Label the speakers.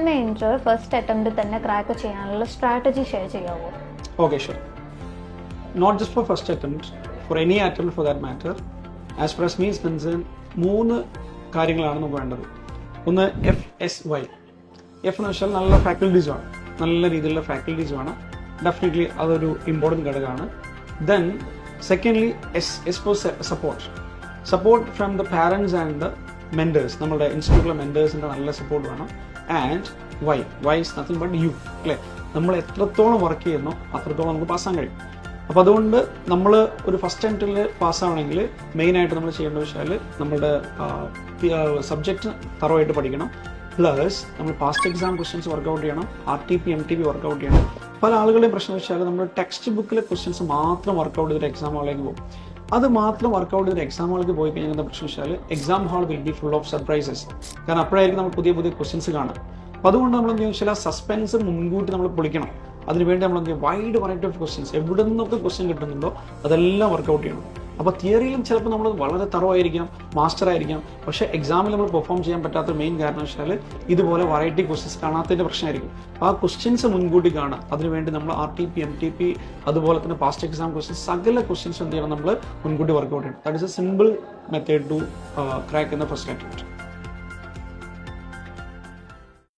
Speaker 1: Mains first attempt തന്നെ crack ചെയ്യാനുള്ള strategy share ചെയ്യാവോ?
Speaker 2: Okay, sure. Not just for first attempt, for any attempt for that matter, as far as me is concerned, 3 കാര്യങ്ങളാണ് നമുക്ക് വേണ്ടത്. ഒന്ന് FSY. F എന്ന് വെച്ചാൽ നല്ല ഫാക്കൽറ്റീസ് വേണം, നല്ല രീതിയിലുള്ള ഫാക്കൽറ്റീസ് വേണം. ഡെഫിനറ്റ്ലി അതൊരു ഇമ്പോർട്ടൻറ്റ് ഘടകമാണ്. Then secondly S for support from the parents and the mentors. നമ്മുടെ ഇൻസ്റ്റിറ്റ്യൂട്ടിലെ മെൻറ്റേഴ്സിൻ്റെ നല്ല സപ്പോർട്ട് വേണം. And Y is nothing but you, അല്ലേ? നമ്മൾ എത്രത്തോളം വർക്ക് ചെയ്യുന്നോ അത്രത്തോളം നമുക്ക് പാസ്സാൻ കഴിയും. അപ്പോൾ അതുകൊണ്ട് നമ്മൾ ഒരു ഫസ്റ്റ് അറ്റംപ്റ്റിൽ പാസ്സാവണമെങ്കിൽ മെയിനായിട്ട് നമ്മൾ ചെയ്യേണ്ടത് വെച്ചാൽ നമ്മുടെ സബ്ജക്റ്റ് തറവായിട്ട് പഠിക്കണം. പ്ലസ് നമ്മൾ പാസ്റ്റ് എക്സാം ക്വസ്റ്റ്യൻസ് വർക്കൗട്ട് ചെയ്യണം, RTP MTP വർക്കൗട്ട് ചെയ്യണം. പല ആളുകളുടെയും പ്രശ്നം വെച്ചാൽ നമ്മൾ ടെക്സ്റ്റ് ബുക്കിലെ ക്വസ്റ്റ്യൻസ് മാത്രം വർക്കൗട്ട് ചെയ്തിട്ട് എക്സാം ഹാളിലേക്ക് പോകും. അത് മാത്രം വർക്കൗട്ട് ചെയ്തിട്ട് എക്സാം ഹാളിലേക്ക് പോയി കഴിഞ്ഞാൽ എന്താ പ്രശ്നം വെച്ചാൽ exam hall will be full of surprises. കാരണം അപ്പോഴായിരിക്കും നമ്മൾ പുതിയ ക്വസ്റ്റ്യൻസ് കാണുക. അപ്പോൾ അതുകൊണ്ട് നമ്മൾ എന്താ വെച്ചാൽ സസ്പെൻസ് മുൻകൂട്ടി നമ്മൾ പൊളിക്കണം. അതിനുവേണ്ടി നമ്മൾ എന്ത് ചെയ്യും, വൈഡ് വെറൈറ്റി ഓഫ് ക്വസ്റ്റ്യൻസ് എവിടെ നിന്നൊക്കെ ക്വസ്റ്റ്യൻ കിട്ടുന്നുണ്ടോ അതെല്ലാം വർക്കൗട്ട് ചെയ്യണം. അപ്പോൾ തിയറിയിലും ചിലപ്പോൾ നമ്മൾ വളരെ തറവായിരിക്കാം, മാസ്റ്റർ ആയിരിക്കാം, പക്ഷേ എക്സാമിൽ നമ്മൾ പെർഫോം ചെയ്യാൻ പറ്റാത്ത മെയിൻ കാരണം വെച്ചാൽ ഇതുപോലെ വെറൈറ്റി ക്വസ്റ്റ്യൻസ് കാണാത്തതിൻ്റെ പ്രശ്നമായിരിക്കും. അപ്പോൾ ആ ക്വസ്റ്റ്യൻസ് മുൻകൂട്ടി കാണുക. അതിനുവേണ്ടി നമ്മൾ RTP MTP അതുപോലെ തന്നെ പാസ്റ്റ് എക്സാം ക്വസ്റ്റ്യൻസ് സകല ക്വസ്റ്റ്യൻസ് എന്ത് ചെയ്യണം, നമ്മൾ മുൻകൂട്ടി വർക്കൗട്ട് ചെയ്യണം. That is a simple method to crack in the first attempt.